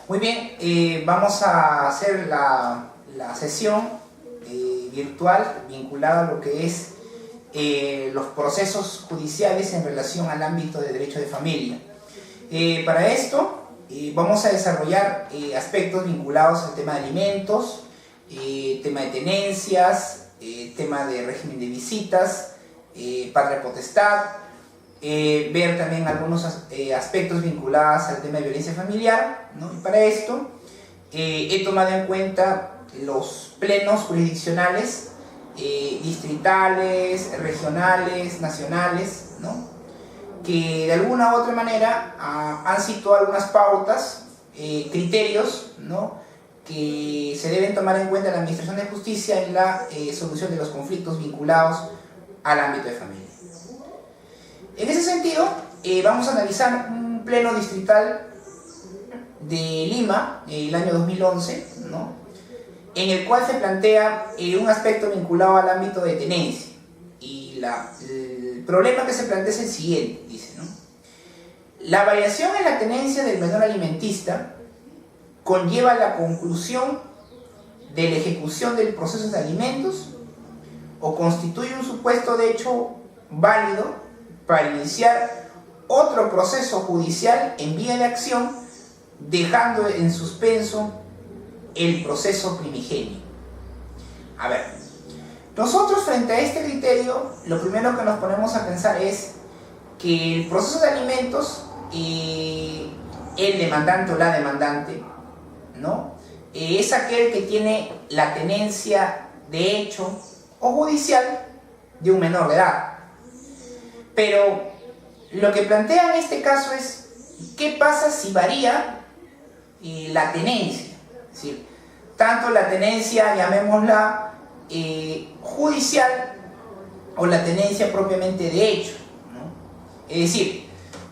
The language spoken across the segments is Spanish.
Muy bien, vamos a hacer la sesión virtual vinculada a lo que es los procesos judiciales en relación al ámbito de derecho de familia. Para esto vamos a desarrollar aspectos vinculados al tema de alimentos, tema de tenencias, tema de régimen de visitas, patria potestad, ver también algunos aspectos vinculados al tema de violencia familiar, ¿no? Y para esto he tomado en cuenta los plenos jurisdiccionales, distritales, regionales, nacionales, ¿no? Que de alguna u otra manera han situado algunas pautas, criterios, ¿no? Que se deben tomar en cuenta en la Administración de Justicia en la solución de los conflictos vinculados al ámbito de familia. En ese sentido, vamos a analizar un pleno distrital de Lima, el año 2011, ¿no? En el cual se plantea un aspecto vinculado al ámbito de tenencia. Y el problema que se plantea es el siguiente, dice, ¿no? La variación en la tenencia del menor alimentista conlleva la conclusión de la ejecución del proceso de alimentos o constituye un supuesto de hecho válido para iniciar otro proceso judicial en vía de acción, dejando en suspenso el proceso primigenio. A ver, nosotros frente a este criterio, lo primero que nos ponemos a pensar es que el proceso de alimentos, el demandante o la demandante, ¿no? Es aquel que tiene la tenencia de hecho o judicial de un menor de edad. Pero lo que plantea en este caso es ¿qué pasa si varía la tenencia? Es decir, tanto la tenencia, llamémosla judicial, o la tenencia propiamente de hecho, ¿no? Es decir,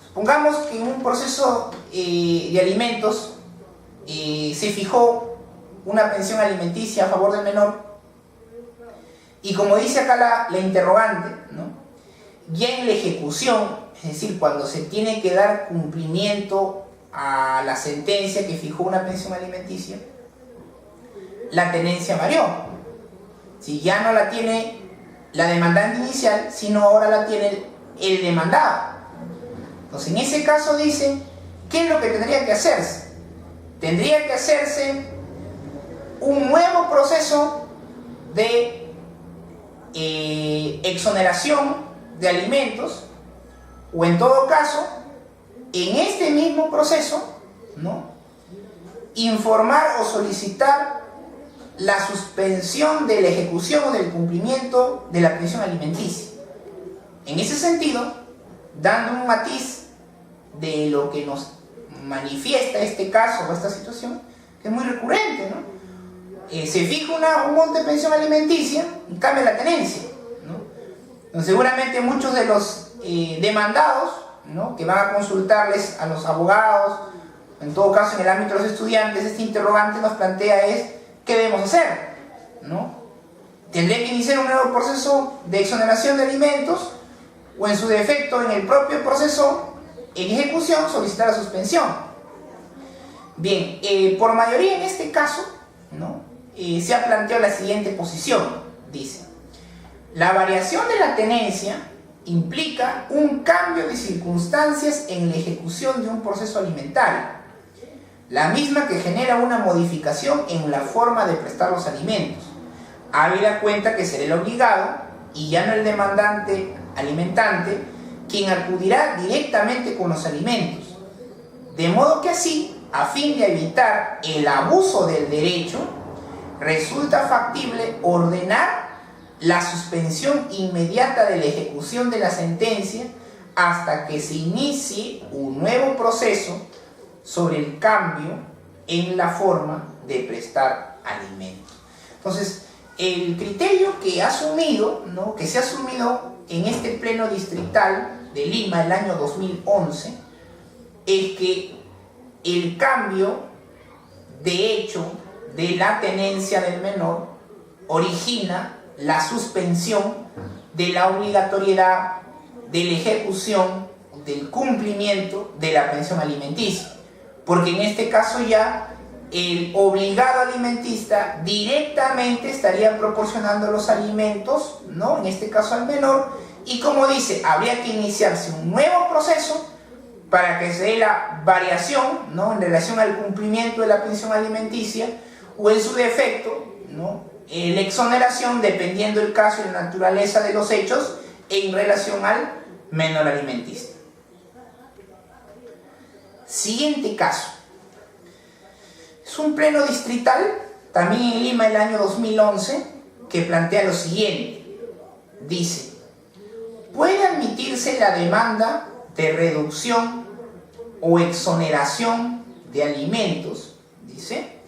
supongamos que en un proceso de alimentos se fijó una pensión alimenticia a favor del menor y, como dice acá la interrogante, ¿no? Ya en la ejecución, es decir, cuando se tiene que dar cumplimiento a la sentencia que fijó una pensión alimenticia, la tenencia varió. Si ya no la tiene la demandante inicial, sino ahora la tiene el demandado. Entonces, en ese caso dice, ¿qué es lo que tendría que hacerse? Tendría que hacerse un nuevo proceso de exoneración de alimentos, o en todo caso, en este mismo proceso, ¿no?, informar o solicitar la suspensión de la ejecución o del cumplimiento de la pensión alimenticia. En ese sentido, dando un matiz de lo que nos manifiesta este caso o esta situación, que es muy recurrente, ¿no? Se fija un monto de pensión alimenticia y cambia la tenencia, ¿no? Entonces, seguramente muchos de los demandados, ¿no?, que van a consultarles a los abogados, en todo caso en el ámbito de los estudiantes, este interrogante nos plantea es ¿qué debemos hacer? ¿No? ¿Tendré que iniciar un nuevo proceso de exoneración de alimentos o, en su defecto, en el propio proceso en ejecución, solicitar la suspensión? Bien, por mayoría en este caso, ¿no?, se ha planteado la siguiente posición. Dice, la variación de la tenencia implica un cambio de circunstancias en la ejecución de un proceso alimentario, la misma que genera una modificación en la forma de prestar los alimentos, habida cuenta que será el obligado y ya no el demandante alimentante quien acudirá directamente con los alimentos, de modo que así, a fin de evitar el abuso del derecho, resulta factible ordenar la suspensión inmediata de la ejecución de la sentencia hasta que se inicie un nuevo proceso sobre el cambio en la forma de prestar alimentos. Entonces, el criterio que ha asumido, ¿no?, que se ha asumido en este pleno distrital de Lima el año 2011 es que el cambio de hecho de la tenencia del menor origina la suspensión de la obligatoriedad de la ejecución del cumplimiento de la pensión alimenticia. porque en este caso ya el obligado alimentista directamente estaría proporcionando los alimentos, ¿no? En este caso al menor, y como dice, habría que iniciarse un nuevo proceso para que se dé la variación, ¿no? En relación al cumplimiento de la pensión alimenticia, o en su defecto, ¿no? La exoneración, dependiendo del caso y la naturaleza de los hechos, en relación al menor alimentista. Siguiente caso. Es un pleno distrital, también en Lima, el año 2011, que plantea lo siguiente. Dice: puede admitirse la demanda de reducción o exoneración de alimentos, dice,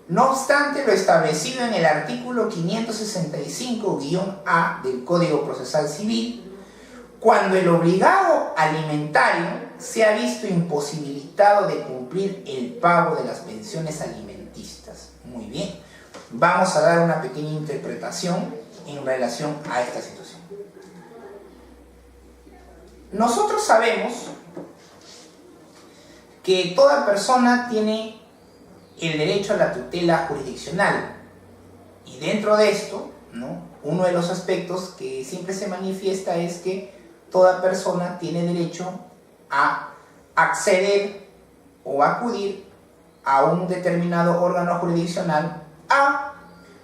no obstante lo establecido en el artículo 565-A del Código Procesal Civil, cuando el obligado alimentario se ha visto imposibilitado de cumplir el pago de las pensiones alimentistas. Muy bien, vamos a dar una pequeña interpretación en relación a esta situación. Nosotros sabemos que toda persona tiene el derecho a la tutela jurisdiccional, y dentro de esto, ¿no?, uno de los aspectos que siempre se manifiesta es que toda persona tiene derecho a acceder o acudir a un determinado órgano jurisdiccional a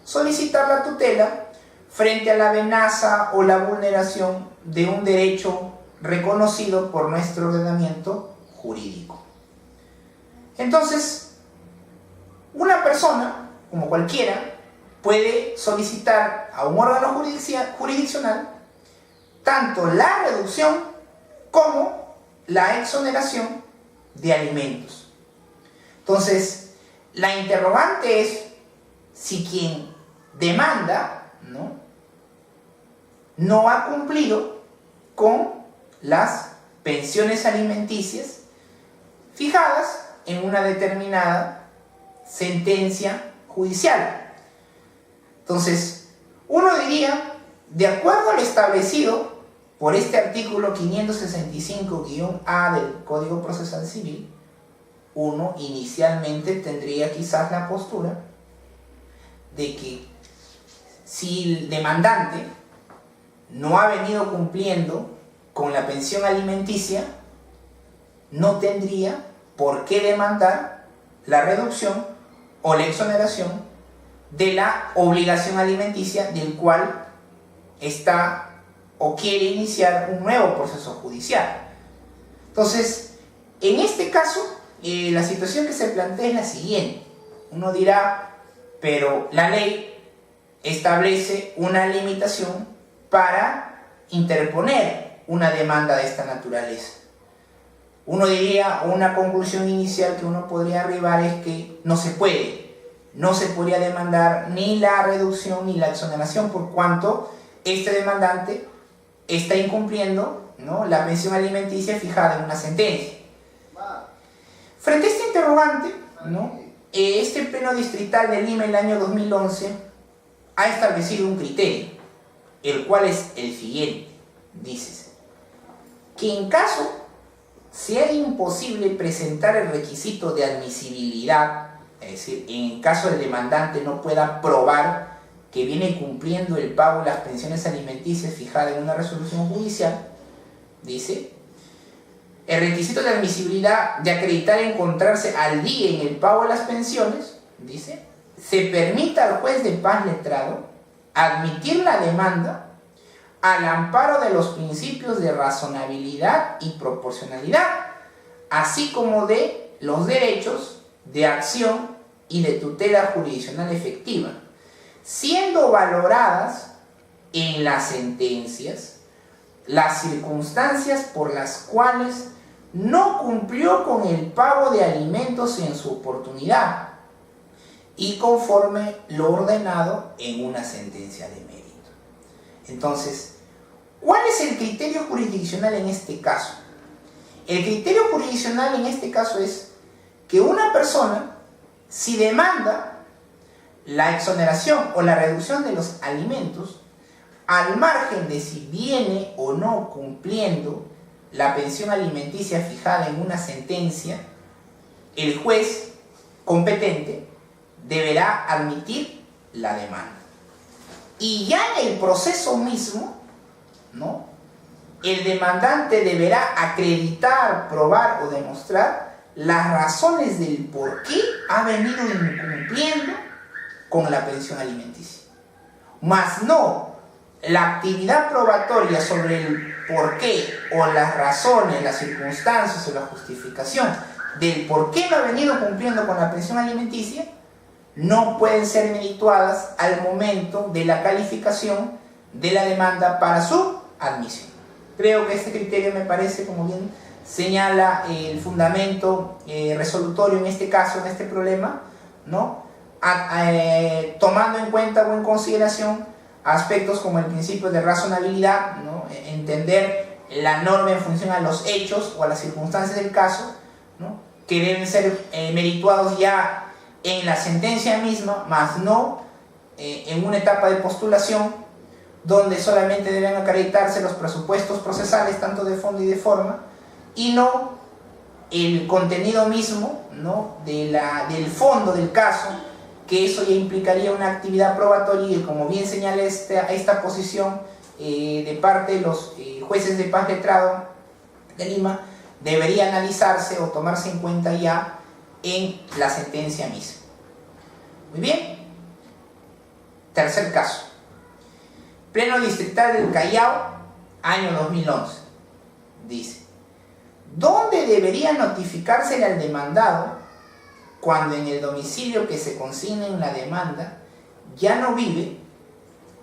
solicitar la tutela frente a la amenaza o la vulneración de un derecho reconocido por nuestro ordenamiento jurídico. Entonces, una persona, como cualquiera, puede solicitar a un órgano jurisdiccional tanto la reducción como la exoneración de alimentos. Entonces, la interrogante es si quien demanda no ha cumplido con las pensiones alimenticias fijadas en una determinada sentencia judicial. Entonces, uno diría, de acuerdo a lo establecido por este artículo 565-A del Código Procesal Civil, uno inicialmente tendría quizás la postura de que si el demandante no ha venido cumpliendo con la pensión alimenticia, no tendría por qué demandar la reducción o la exoneración de la obligación alimenticia del cual está o quiere iniciar un nuevo proceso judicial. Entonces, en este caso, la situación que se plantea es la siguiente. Uno dirá, pero la ley establece una limitación para interponer una demanda de esta naturaleza. Uno diría, una conclusión inicial que uno podría arribar es que no se podría demandar ni la reducción ni la exoneración, por cuanto este demandante está incumpliendo, ¿no?, la pensión alimenticia fijada en una sentencia. Frente a este interrogante, ¿no?, este Pleno Distrital de Lima en el año 2011 ha establecido un criterio, el cual es el siguiente. Dice que en caso sea imposible presentar el requisito de admisibilidad, es decir, en caso el demandante no pueda probar que viene cumpliendo el pago de las pensiones alimenticias fijada en una resolución judicial, dice, el requisito de admisibilidad de acreditar encontrarse al día en el pago de las pensiones, dice, se permita al juez de paz letrado admitir la demanda al amparo de los principios de razonabilidad y proporcionalidad, así como de los derechos de acción y de tutela jurisdiccional efectiva, siendo valoradas en las sentencias las circunstancias por las cuales no cumplió con el pago de alimentos en su oportunidad y conforme lo ordenado en una sentencia de mérito. Entonces, ¿cuál es el criterio jurisdiccional en este caso? El criterio jurisdiccional en este caso es que una persona, si demanda la exoneración o la reducción de los alimentos, al margen de si viene o no cumpliendo la pensión alimenticia fijada en una sentencia, el juez competente deberá admitir la demanda. Y ya en el proceso mismo, ¿no?, el demandante deberá acreditar, probar o demostrar las razones del por qué ha venido incumpliendo con la pensión alimenticia. Mas no la actividad probatoria sobre el por qué o las razones, las circunstancias o la justificación del por qué no ha venido cumpliendo con la pensión alimenticia no pueden ser merituadas al momento de la calificación de la demanda para su admisión. Creo que este criterio me parece, como bien señala el fundamento resolutorio en este caso, en este problema, ¿no?, tomando en cuenta o en consideración aspectos como el principio de razonabilidad, ¿no?, entender la norma en función a los hechos o a las circunstancias del caso, ¿no?, que deben ser merituados ya en la sentencia misma, más no en una etapa de postulación donde solamente deben acreditarse los presupuestos procesales tanto de fondo y de forma, y no el contenido mismo, ¿no?, del fondo del caso, que eso ya implicaría una actividad probatoria y, como bien señala esta posición de parte de los jueces de paz letrado de Lima, debería analizarse o tomarse en cuenta ya en la sentencia misma. Muy bien. Tercer caso. Pleno Distrital del Callao, año 2011. Dice: ¿dónde debería notificársele al demandado cuando en el domicilio que se consigna en la demanda ya no vive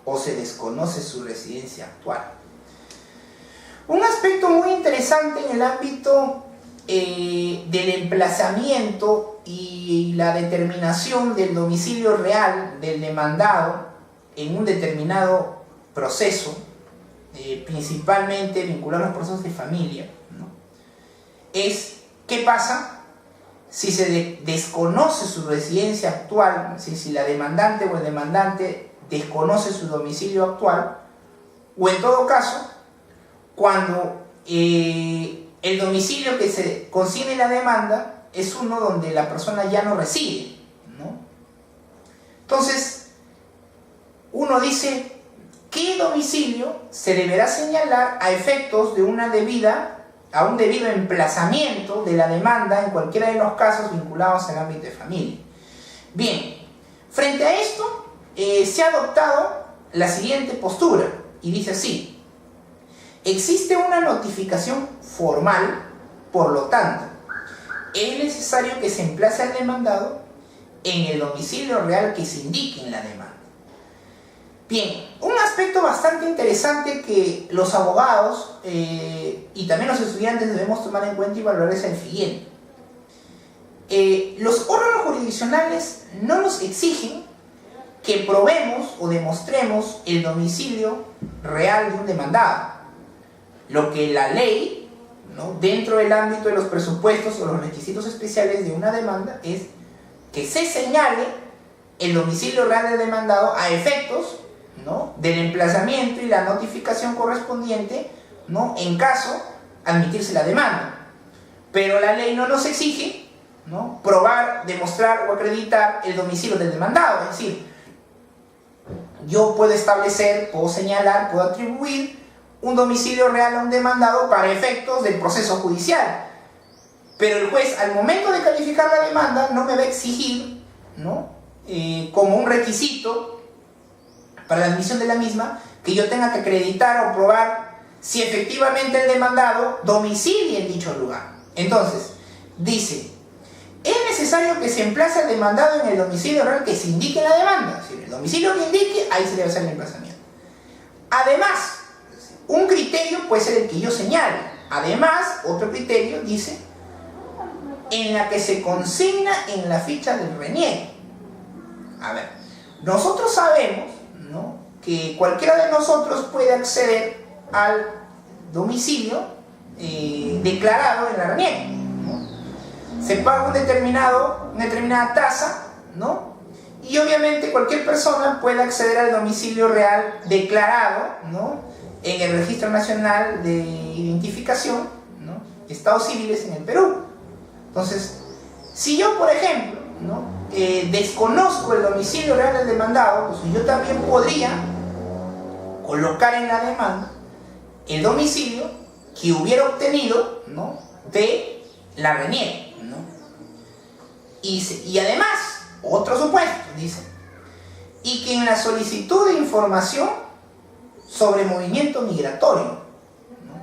o se desconoce su residencia actual? Un aspecto muy interesante en el ámbito del emplazamiento y la determinación del domicilio real del demandado en un determinado proceso, principalmente vinculado a los procesos de familia, ¿no?, es qué pasa si se desconoce su residencia actual, si la demandante o el demandante desconoce su domicilio actual, o en todo caso, cuando el domicilio que se consigne en la demanda es uno donde la persona ya no reside, ¿no? Entonces, uno dice, ¿qué domicilio se deberá señalar a efectos de a un debido emplazamiento de la demanda en cualquiera de los casos vinculados al ámbito de familia? Bien, frente a esto se ha adoptado la siguiente postura y dice así: existe una notificación formal, por lo tanto, es necesario que se emplace al demandado en el domicilio real que se indique en la demanda. Bien, un aspecto bastante interesante que los abogados y también los estudiantes debemos tomar en cuenta y valorar es el siguiente. Los órganos jurisdiccionales no nos exigen que probemos o demostremos el domicilio real de un demandado. Lo que la ley, ¿no?, dentro del ámbito de los presupuestos o los requisitos especiales de una demanda, es que se señale el domicilio real del demandado a efectos, ¿no?, del emplazamiento y la notificación correspondiente, ¿no?, en caso admitirse la demanda. Pero la ley no nos exige, ¿no?, probar, demostrar o acreditar el domicilio del demandado. Es decir, yo puedo establecer, puedo señalar, puedo atribuir un domicilio real a un demandado para efectos del proceso judicial, pero el juez, al momento de calificar la demanda, no me va a exigir, ¿no?, como un requisito para la admisión de la misma, que yo tenga que acreditar o probar si efectivamente el demandado domicilia en dicho lugar. Entonces, dice, es necesario que se emplace al demandado en el domicilio real que se indique en la demanda. Es decir, el domicilio que indique, ahí se debe hacer el emplazamiento. Además, un criterio puede ser el que yo señale. Además, otro criterio dice, en la que se consigna en la ficha del reniegue. A ver, nosotros sabemos, ¿no?, que cualquiera de nosotros puede acceder al domicilio declarado en la reniegue, ¿no? Se paga una determinada tasa, ¿no?, y obviamente cualquier persona puede acceder al domicilio real declarado, ¿no?, en el Registro Nacional de Identificación, ¿no?, Estados Civiles en el Perú. Entonces, Si yo, por ejemplo, ¿no? Desconozco el domicilio real del demandado, pues yo también podría colocar en la demanda el domicilio que hubiera obtenido, ¿no? De la RENIEC, ¿no? Y además, otro supuesto, dice, y que en la solicitud de información sobre movimiento migratorio, ¿no?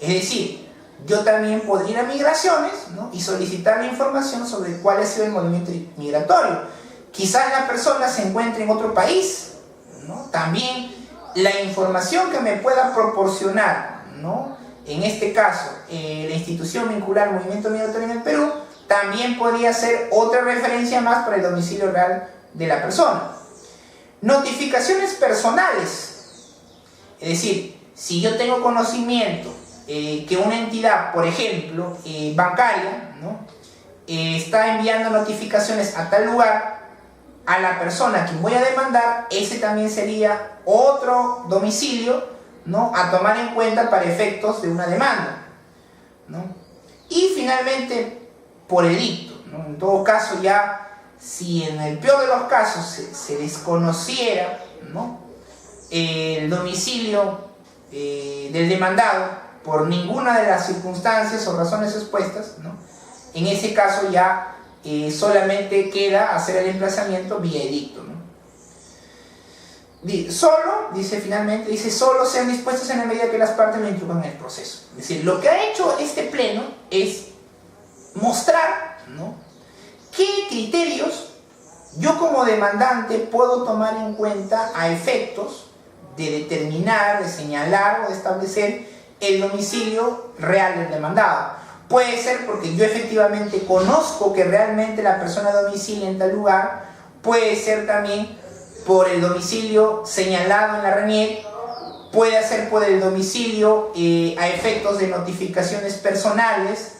Es decir, yo también podría ir a migraciones, ¿no? Y solicitar la información sobre cuál ha sido el movimiento migratorio. Quizás la persona se encuentre en otro país, ¿no? También la información que me pueda proporcionar, ¿no? En este caso, la institución vinculada al movimiento migratorio en el Perú, también podría ser otra referencia más para el domicilio real de la persona. Notificaciones personales. Es decir, si yo tengo conocimiento que una entidad, por ejemplo, bancaria, ¿no? Está enviando notificaciones a tal lugar, a la persona a quien voy a demandar, ese también sería otro domicilio, ¿no? A tomar en cuenta para efectos de una demanda, ¿no? Y finalmente, por edicto, ¿no? En todo caso, ya si en el peor de los casos se desconociera, ¿no? El domicilio del demandado por ninguna de las circunstancias o razones expuestas, ¿no? En ese caso ya solamente queda hacer el emplazamiento vía edicto, ¿no? Solo, dice finalmente, solo sean dispuestos en la medida que las partes lo incluyan en el proceso. Es decir, lo que ha hecho este pleno es mostrar, ¿no? qué criterios yo como demandante puedo tomar en cuenta a efectos de determinar, de señalar o de establecer el domicilio real del demandado. Puede ser porque yo efectivamente conozco que realmente la persona domicilia en tal lugar, puede ser también por el domicilio señalado en la RENIEC, puede ser por el domicilio a efectos de notificaciones personales,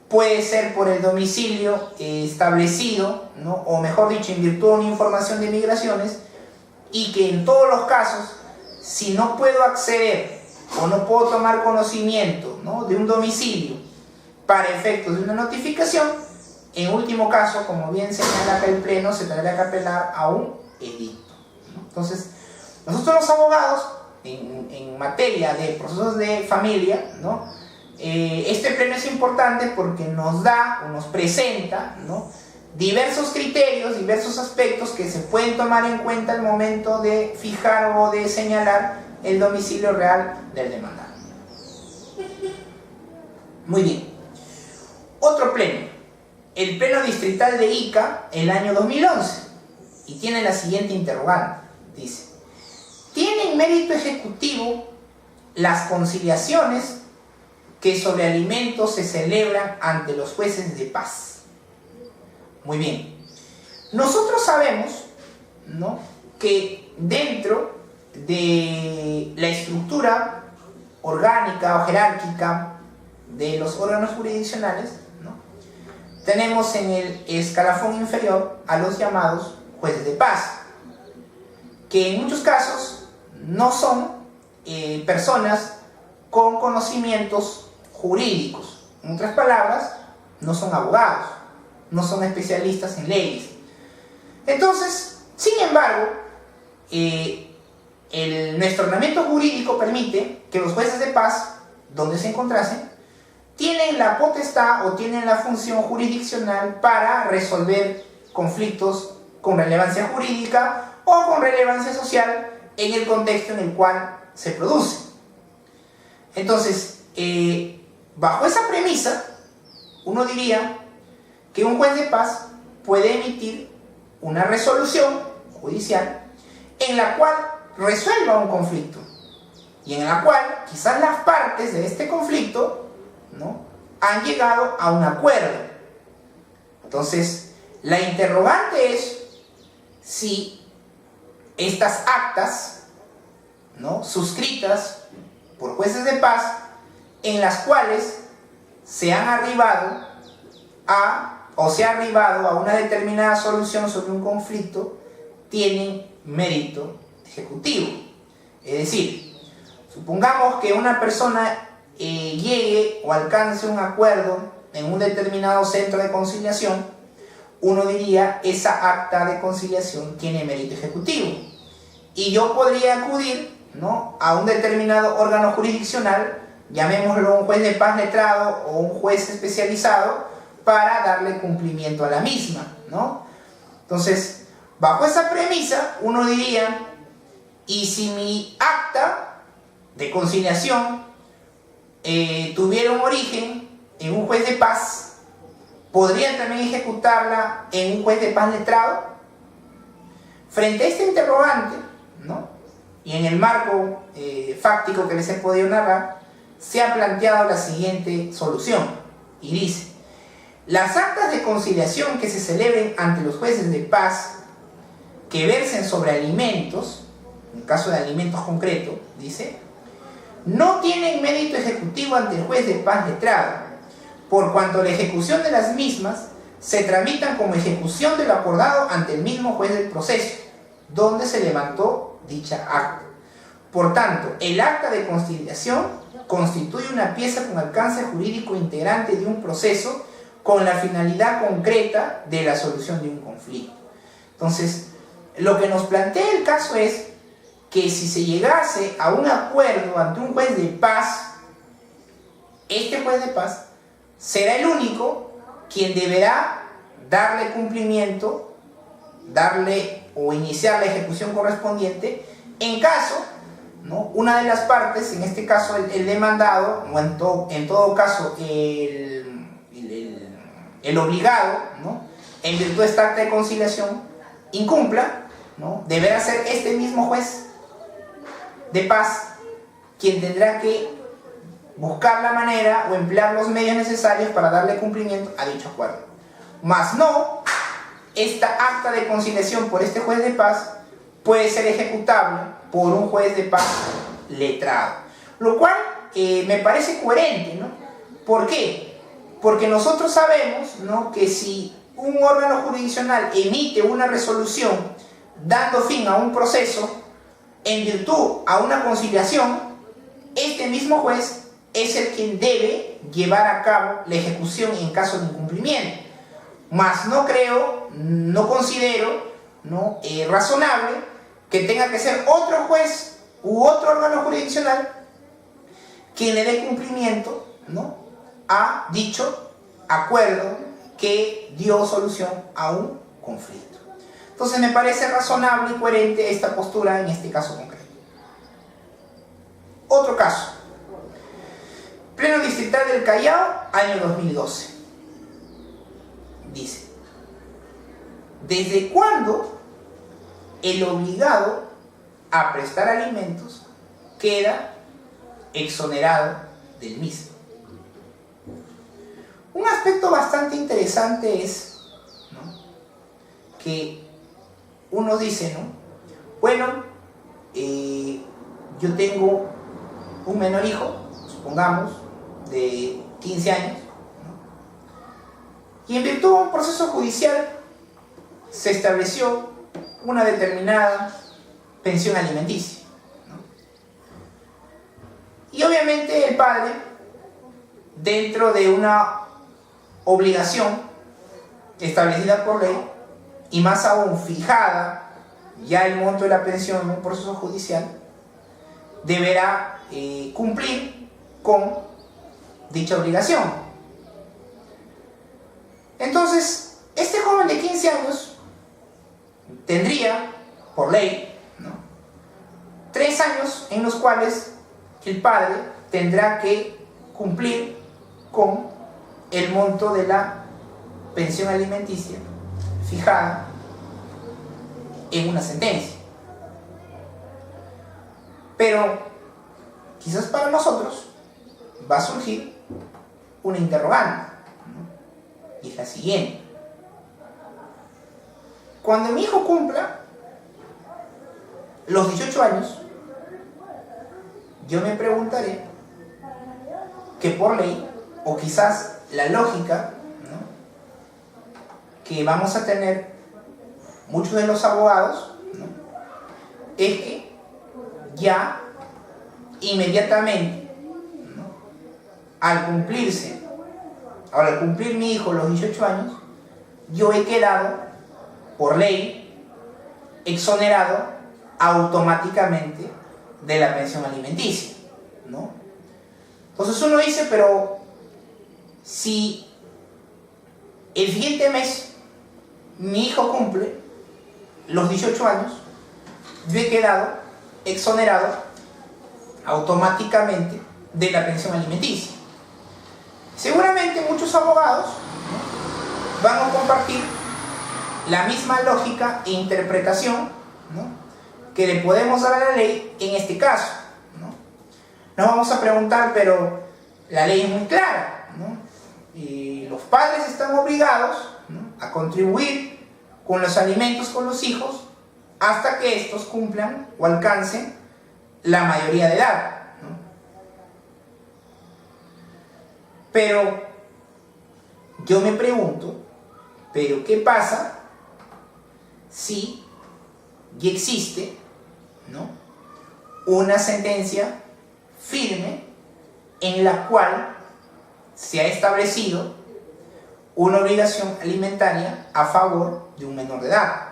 puede ser por el domicilio establecido, ¿no? O mejor dicho, en virtud de una información de migraciones, y que en todos los casos, si no puedo acceder o no puedo tomar conocimiento, ¿no? de un domicilio para efectos de una notificación, en último caso, como bien señala acá el Pleno, se tendrá que apelar a un edicto, ¿no? Entonces, nosotros los abogados, en materia de procesos de familia, ¿no? Este pleno es importante porque nos da o nos presenta, ¿no? diversos criterios, diversos aspectos que se pueden tomar en cuenta al momento de fijar o de señalar el domicilio real del demandado. Muy bien. Otro pleno, el pleno distrital de Ica, el año 2011, y tiene la siguiente interrogante. Dice: ¿tienen mérito ejecutivo las conciliaciones que sobre alimentos se celebran ante los jueces de paz? Muy bien. Nosotros sabemos, ¿no? que dentro de la estructura orgánica o jerárquica de los órganos jurisdiccionales, ¿no? tenemos en el escalafón inferior a los llamados jueces de paz, que en muchos casos no son personas con conocimientos jurídicos. En otras palabras, no son abogados, no son especialistas en leyes. Entonces, sin embargo, nuestro ordenamiento jurídico permite que los jueces de paz, donde se encontrasen, tienen la potestad o tienen la función jurisdiccional para resolver conflictos con relevancia jurídica o con relevancia social en el contexto en el cual se produce. Entonces, bajo esa premisa, uno diría que un juez de paz puede emitir una resolución judicial en la cual resuelva un conflicto y en la cual quizás las partes de este conflicto, ¿no? han llegado a un acuerdo. Entonces, la interrogante es si estas actas, ¿no? suscritas por jueces de paz, en las cuales se han arribado se ha arribado a una determinada solución sobre un conflicto, tienen mérito ejecutivo. Es decir, supongamos que una persona llegue o alcance un acuerdo en un determinado centro de conciliación uno diría, esa acta de conciliación tiene mérito ejecutivo. Y yo podría acudir, ¿no?, a un determinado órgano jurisdiccional, llamémoslo un juez de paz letrado o un juez especializado, para darle cumplimiento a la misma, ¿no? Entonces, bajo esa premisa, uno diría, y si mi acta de conciliación tuviera un origen en un juez de paz, ¿podrían también ejecutarla en un juez de paz letrado? Frente a este interrogante, ¿no?, y en el marco fáctico que les he podido narrar, se ha planteado la siguiente solución, y dice: las actas de conciliación que se celebren ante los jueces de paz que versen sobre alimentos, en caso de alimentos concretos, dice, no tienen mérito ejecutivo ante el juez de paz letrado, por cuanto la ejecución de las mismas se tramitan como ejecución de lo acordado ante el mismo juez del proceso, donde se levantó dicha acta. Por tanto, el acta de conciliación constituye una pieza con alcance jurídico integrante de un proceso con la finalidad concreta de la solución de un conflicto. Entonces, lo que nos plantea el caso es que si se llegase a un acuerdo ante un juez de paz, este juez de paz será el único quien deberá darle cumplimiento, darle o iniciar la ejecución correspondiente en caso, ¿no?, una de las partes, en este caso el demandado, o en todo caso el obligado, ¿no?, en virtud de esta acta de conciliación, incumpla, ¿no?, deberá ser este mismo juez de paz quien tendrá que buscar la manera o emplear los medios necesarios para darle cumplimiento a dicho acuerdo. Mas no, esta acta de conciliación por este juez de paz puede ser ejecutable por un juez de paz letrado. Lo cual me parece coherente, ¿no? ¿Por qué? Porque nosotros sabemos, ¿no?, que si un órgano jurisdiccional emite una resolución dando fin a un proceso en virtud a una conciliación, este mismo juez es el quien debe llevar a cabo la ejecución en caso de incumplimiento. Mas no creo, no considero, ¿no?, razonable que tenga que ser otro juez u otro órgano jurisdiccional quien le dé cumplimiento, ¿no?, a dicho acuerdo que dio solución a un conflicto. Entonces me parece razonable y coherente esta postura en este caso concreto. Otro caso. Pleno Distrital del Callao, año 2012. Dice: ¿desde cuándo el obligado a prestar alimentos queda exonerado del mismo? Un aspecto bastante interesante es, ¿no?, que uno dice, ¿no?, bueno, yo tengo un menor hijo, supongamos, de 15 años, ¿no?, y en virtud de un proceso judicial se estableció una determinada pensión alimenticia, ¿no?, y obviamente el padre, dentro de una obligación establecida por ley, y más aún fijada ya el monto de la pensión en un proceso judicial, deberá cumplir con dicha obligación. Entonces, este joven de 15 años tendría, por ley, ¿no?, 3 años en los cuales el padre tendrá que cumplir con el monto de la pensión alimenticia fijada en una sentencia. Pero quizás para nosotros va a surgir una interrogante, ¿no?, y es la siguiente: cuando mi hijo cumpla los 18 años, yo me preguntaré que por ley, o quizás la lógica, ¿no?, que vamos a tener muchos de los abogados, ¿no?, es que ya inmediatamente, ¿no?, al cumplir mi hijo los 18 años, yo he quedado, por ley, exonerado automáticamente de la pensión alimenticia, ¿no? Entonces uno dice, pero si el siguiente mes mi hijo cumple los 18 años, yo he quedado exonerado automáticamente de la pensión alimenticia. Seguramente muchos abogados, ¿no?, van a compartir la misma lógica e interpretación, ¿no?, que le podemos dar a la ley en este caso, ¿no? Nos vamos a preguntar, pero la ley es muy clara, ¿no? Y los padres están obligados, ¿no?, a contribuir con los alimentos con los hijos hasta que estos cumplan o alcancen la mayoría de edad, ¿no? Pero yo me pregunto, ¿pero qué pasa si ya existe, ¿no?, una sentencia firme en la cual se ha establecido una obligación alimentaria a favor de un menor de edad?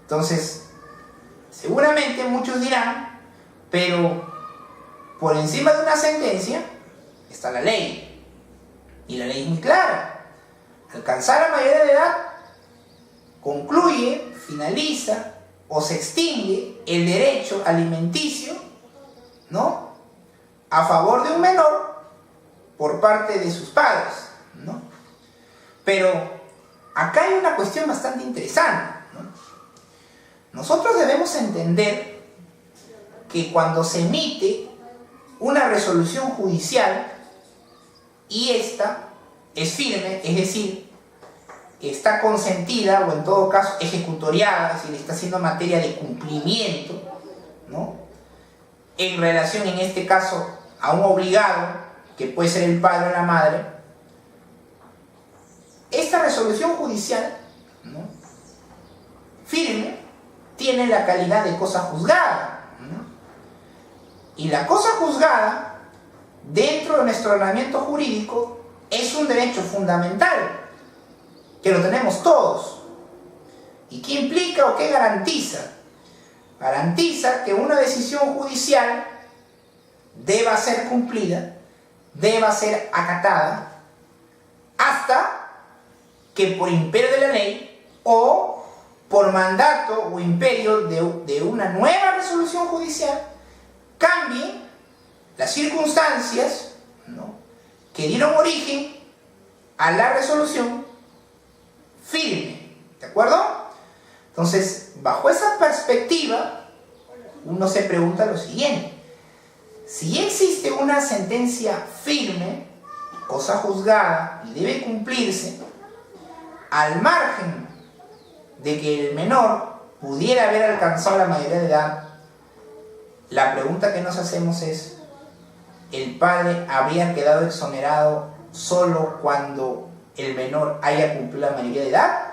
Entonces, seguramente muchos dirán, pero por encima de una sentencia está la ley. Y la ley es muy clara. Alcanzar la mayoría de edad concluye, finaliza o se extingue el derecho alimenticio, ¿no?, a favor de un menor por parte de sus padres, ¿no? Pero acá hay una cuestión bastante interesante, ¿no? Nosotros debemos entender que cuando se emite una resolución judicial y esta es firme, es decir, está consentida o en todo caso ejecutoriada, es decir, está siendo materia de cumplimiento, ¿no?, en relación, en este caso, a un obligado, que puede ser el padre o la madre, esta resolución judicial, ¿no?, firme, tiene la calidad de cosa juzgada, ¿no? Y la cosa juzgada, dentro de nuestro ordenamiento jurídico, es un derecho fundamental, que lo tenemos todos. ¿Y qué implica o qué garantiza? Garantiza que una decisión judicial deba ser cumplida, deba ser acatada, hasta que por imperio de la ley o por mandato o imperio de una nueva resolución judicial cambien las circunstancias, ¿no?, que dieron origen a la resolución firme. ¿De acuerdo? Entonces, bajo esa perspectiva, uno se pregunta lo siguiente: si existe una sentencia firme, cosa juzgada y debe cumplirse, al margen de que el menor pudiera haber alcanzado la mayoría de edad, la pregunta que nos hacemos es: ¿el padre habría quedado exonerado solo cuando el menor haya cumplido la mayoría de edad?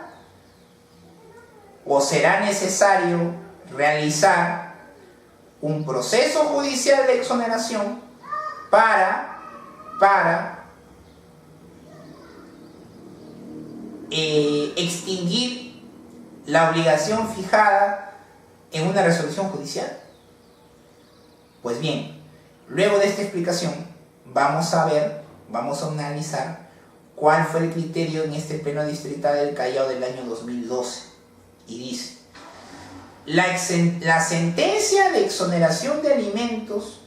¿O será necesario realizar un proceso judicial de exoneración para extinguir la obligación fijada en una resolución judicial? Pues bien, luego de esta explicación vamos a analizar cuál fue el criterio en este pleno distrital del Callao del año 2012. Y dice: la sentencia de exoneración de alimentos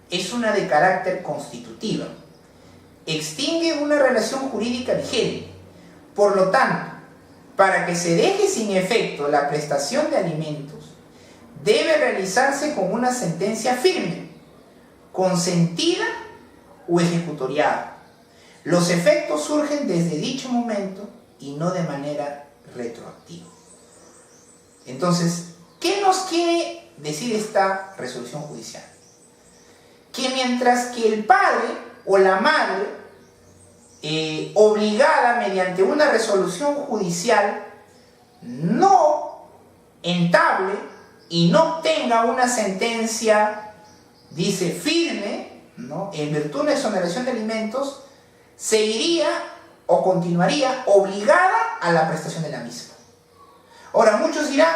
es una de carácter constitutiva, extingue una relación jurídica vigente. Por lo tanto, para que se deje sin efecto la prestación de alimentos, debe realizarse con una sentencia firme, consentida o ejecutoriada. Los efectos surgen desde dicho momento y no de manera retroactiva. Entonces, ¿qué nos quiere decir esta resolución judicial? Que mientras que el padre o la madre, obligada mediante una resolución judicial, no entable y no obtenga una sentencia, dice, firme, ¿no?, en virtud de una exoneración de alimentos, seguiría o continuaría obligada a la prestación de la misma. Ahora, muchos dirán,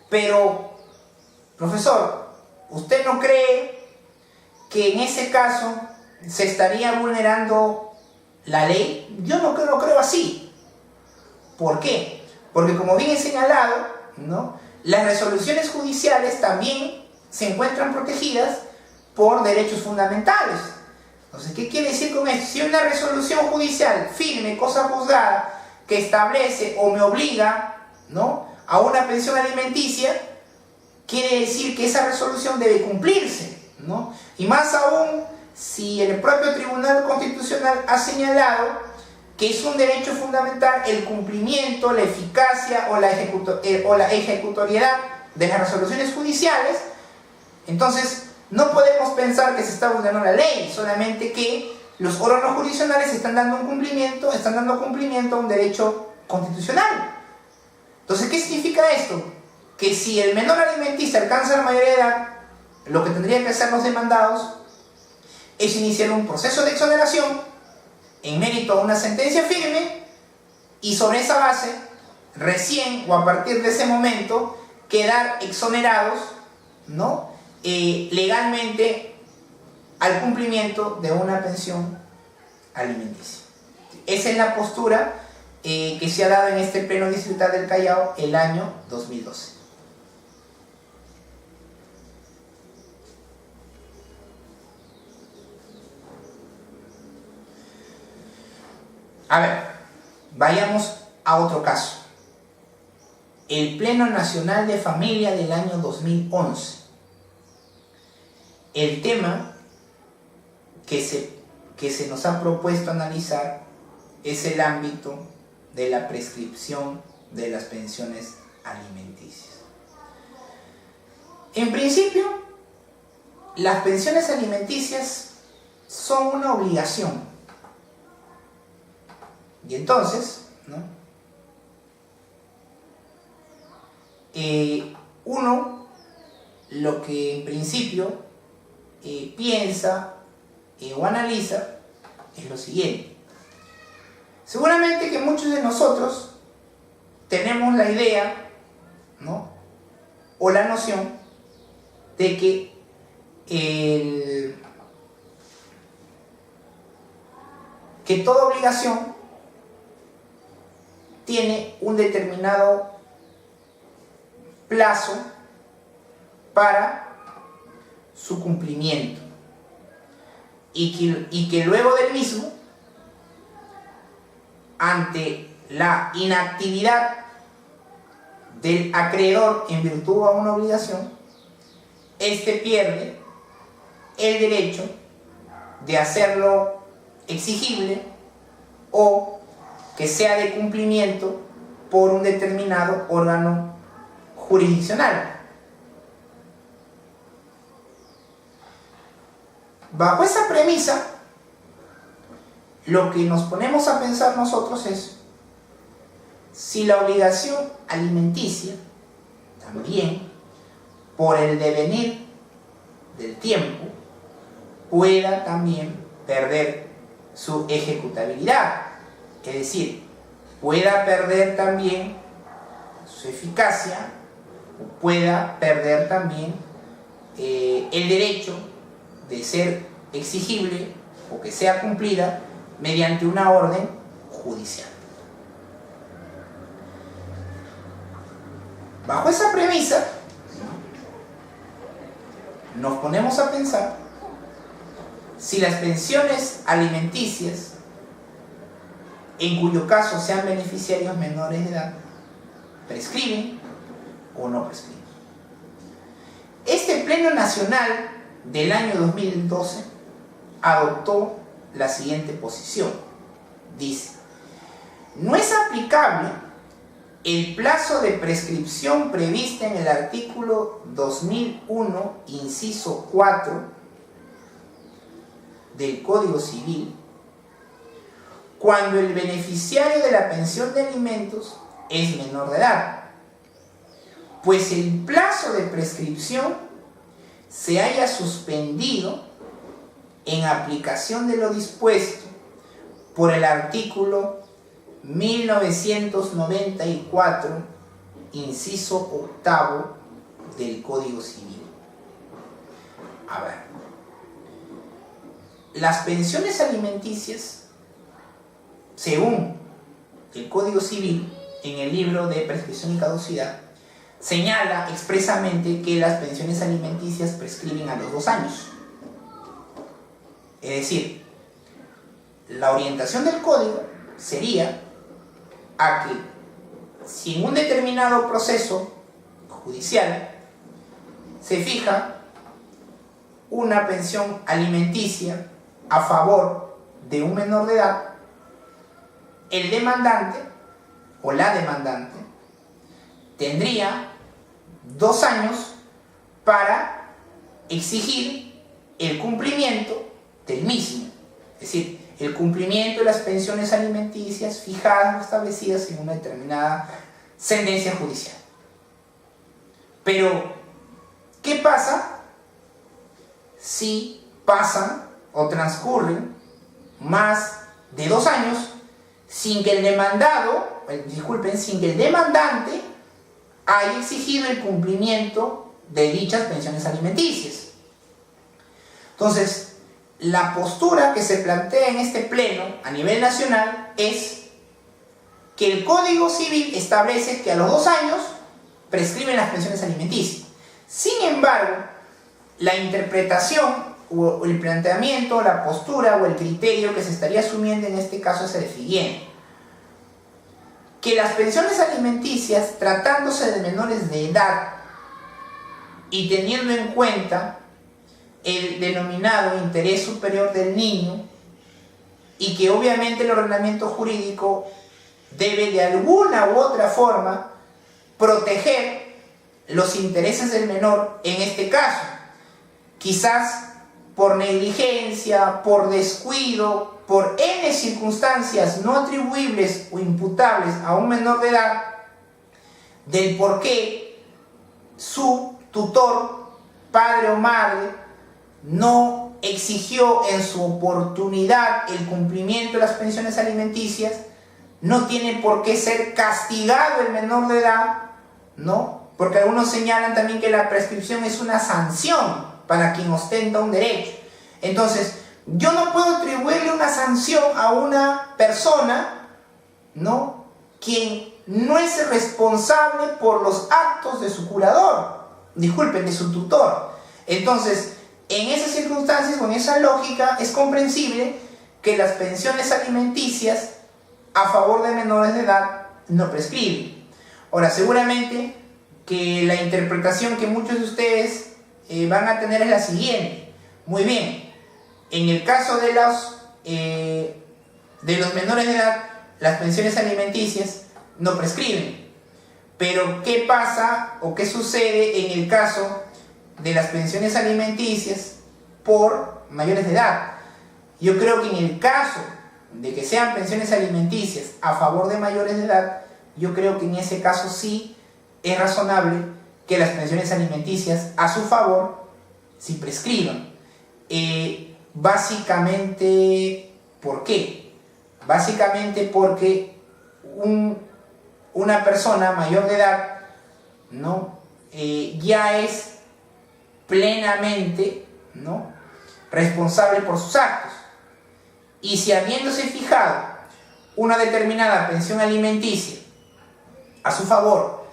pero, profesor, ¿usted no cree que en ese caso se estaría vulnerando la ley? Yo no lo creo así. ¿Por qué? Porque como bien he señalado, ¿no?, las resoluciones judiciales también se encuentran protegidas por derechos fundamentales. Entonces, ¿qué quiere decir con esto? Si una resolución judicial firme, cosa juzgada, que establece o me obliga, ¿no?, a una pensión alimenticia, quiere decir que esa resolución debe cumplirse, ¿no? Y más aún si el propio Tribunal Constitucional ha señalado que es un derecho fundamental el cumplimiento, la eficacia o la ejecutoriedad de las resoluciones judiciales. Entonces, no podemos pensar que se está vulnerando la ley, solamente que los órganos jurisdiccionales están dando cumplimiento a un derecho constitucional. Entonces, ¿qué significa esto? Que si el menor alimenticio alcanza la mayoría de edad, lo que tendrían que hacer los demandados es iniciar un proceso de exoneración en mérito a una sentencia firme, y sobre esa base, recién o a partir de ese momento, quedar exonerados, ¿no?, legalmente al cumplimiento de una pensión alimenticia. Esa es la postura que se ha dado en este Pleno Distrital del Callao el año 2012. A ver, vayamos a otro caso. El Pleno Nacional de Familia del año 2011. El tema que se nos ha propuesto analizar es el ámbito de la prescripción de las pensiones alimenticias. En principio, las pensiones alimenticias son una obligación. Y entonces, ¿no?, uno lo que en principio piensa o analiza es lo siguiente. Seguramente que muchos de nosotros tenemos la idea, ¿no?, o la noción de que toda obligación tiene un determinado plazo para su cumplimiento, y que luego del mismo, ante la inactividad del acreedor en virtud a una obligación, éste pierde el derecho de hacerlo exigible o que sea de cumplimiento por un determinado órgano jurisdiccional. Bajo esa premisa, lo que nos ponemos a pensar nosotros es si la obligación alimenticia también, por el devenir del tiempo, pueda también perder su ejecutabilidad, es decir, pueda perder también su eficacia, o pueda perder también el derecho de ser exigible o que sea cumplida mediante una orden judicial. Bajo esa premisa, nos ponemos a pensar si las pensiones alimenticias, en cuyo caso sean beneficiarios menores de edad, prescriben o no prescriben. Este Pleno Nacional del año 2012 adoptó la siguiente posición. Dice: no es aplicable el plazo de prescripción prevista en el artículo 2001, inciso 4 del Código Civil, cuando el beneficiario de la pensión de alimentos es menor de edad, pues el plazo de prescripción se haya suspendido en aplicación de lo dispuesto por el artículo 1994, inciso octavo del Código Civil. A ver, las pensiones alimenticias, según el Código Civil, en el libro de prescripción y caducidad, señala expresamente que las pensiones alimenticias prescriben a los 2 años. Es decir, la orientación del código sería a que si en un determinado proceso judicial se fija una pensión alimenticia a favor de un menor de edad, el demandante o la demandante tendría 2 años para exigir el cumplimiento del mismo, es decir, el cumplimiento de las pensiones alimenticias fijadas o establecidas en una determinada sentencia judicial. Pero, ¿qué pasa si pasan o transcurren más de 2 años sin que el demandado, sin que el demandante haya exigido el cumplimiento de dichas pensiones alimenticias? Entonces, la postura que se plantea en este pleno a nivel nacional es que el Código Civil establece que a los 2 años prescriben las pensiones alimenticias. Sin embargo, la interpretación o el planteamiento, la postura o el criterio que se estaría asumiendo en este caso es el siguiente: que las pensiones alimenticias, tratándose de menores de edad y teniendo en cuenta el denominado interés superior del niño, y que obviamente el ordenamiento jurídico debe de alguna u otra forma proteger los intereses del menor en este caso, quizás por negligencia, por descuido, por N circunstancias no atribuibles o imputables a un menor de edad, del por qué su tutor, padre o madre, no exigió en su oportunidad el cumplimiento de las pensiones alimenticias. No tiene por qué ser castigado el menor de edad, ¿no? Porque algunos señalan también que la prescripción es una sanción para quien ostenta un derecho. Entonces, yo no puedo atribuirle una sanción a una persona, ¿no?, quien no es responsable por los actos de su curador, de su tutor. Entonces, en esas circunstancias, con esa lógica, es comprensible que las pensiones alimenticias a favor de menores de edad no prescriben. Ahora, seguramente que la interpretación que muchos de ustedes van a tener es la siguiente: muy bien, en el caso de los menores de edad, las pensiones alimenticias no prescriben. Pero, ¿qué pasa o qué sucede en el caso de las pensiones alimenticias por mayores de edad? Yo creo que en el caso de que sean pensiones alimenticias a favor de mayores de edad, yo creo que en ese caso sí es razonable que las pensiones alimenticias a su favor sí prescriban. Básicamente, ¿por qué? Básicamente porque una persona mayor de edad, ¿no?, ya es plenamente, ¿no?, responsable por sus actos. Y si, habiéndose fijado una determinada pensión alimenticia a su favor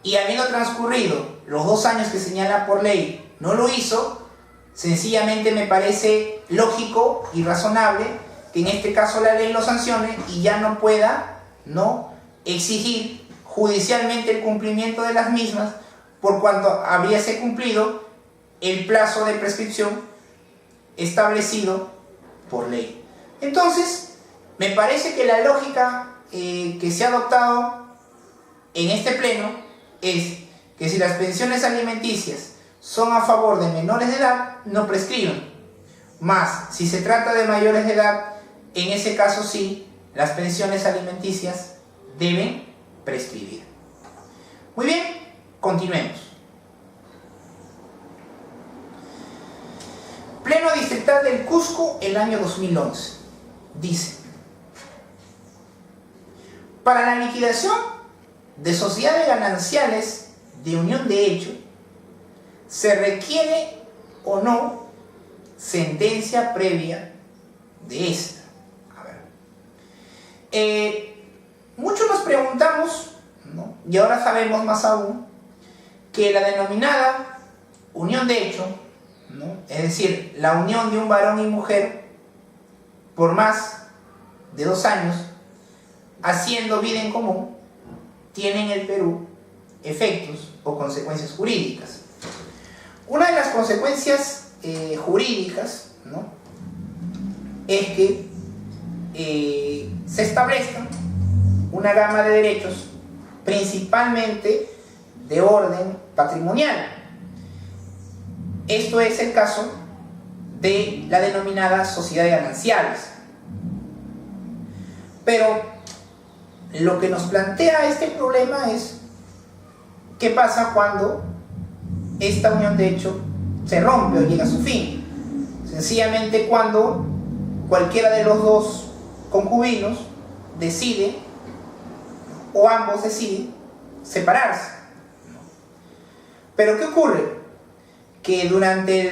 y habiendo transcurrido los 2 años que señala por ley, no lo hizo, sencillamente me parece lógico y razonable que en este caso la ley lo sancione y ya no pueda, ¿no?, exigir judicialmente el cumplimiento de las mismas, por cuanto habríase cumplido el plazo de prescripción establecido por ley. Entonces, me parece que la lógica que se ha adoptado en este pleno es que si las pensiones alimenticias son a favor de menores de edad, no prescriben. Más, si se trata de mayores de edad, en ese caso sí, las pensiones alimenticias deben prescribir. Muy bien, continuemos. Pleno Distrital del Cusco, el año 2011. Dice: Para la liquidación de sociedades gananciales de unión de hecho, se requiere o no sentencia previa de esta. A ver. Muchos nos preguntamos, ¿no? Y ahora sabemos más aún, que la denominada unión de hecho, ¿no? Es decir, la unión de un varón y mujer por más de 2 años, haciendo vida en común, tiene en el Perú efectos o consecuencias jurídicas. Una de las consecuencias jurídicas, ¿no?, es que se establezca una gama de derechos, principalmente de orden patrimonial. Esto es el caso de la denominada sociedades gananciales. Pero lo que nos plantea este problema es qué pasa cuando esta unión de hecho se rompe o llega a su fin. Sencillamente cuando cualquiera de los dos concubinos decide, o ambos deciden, separarse. Pero ¿qué ocurre? Que durante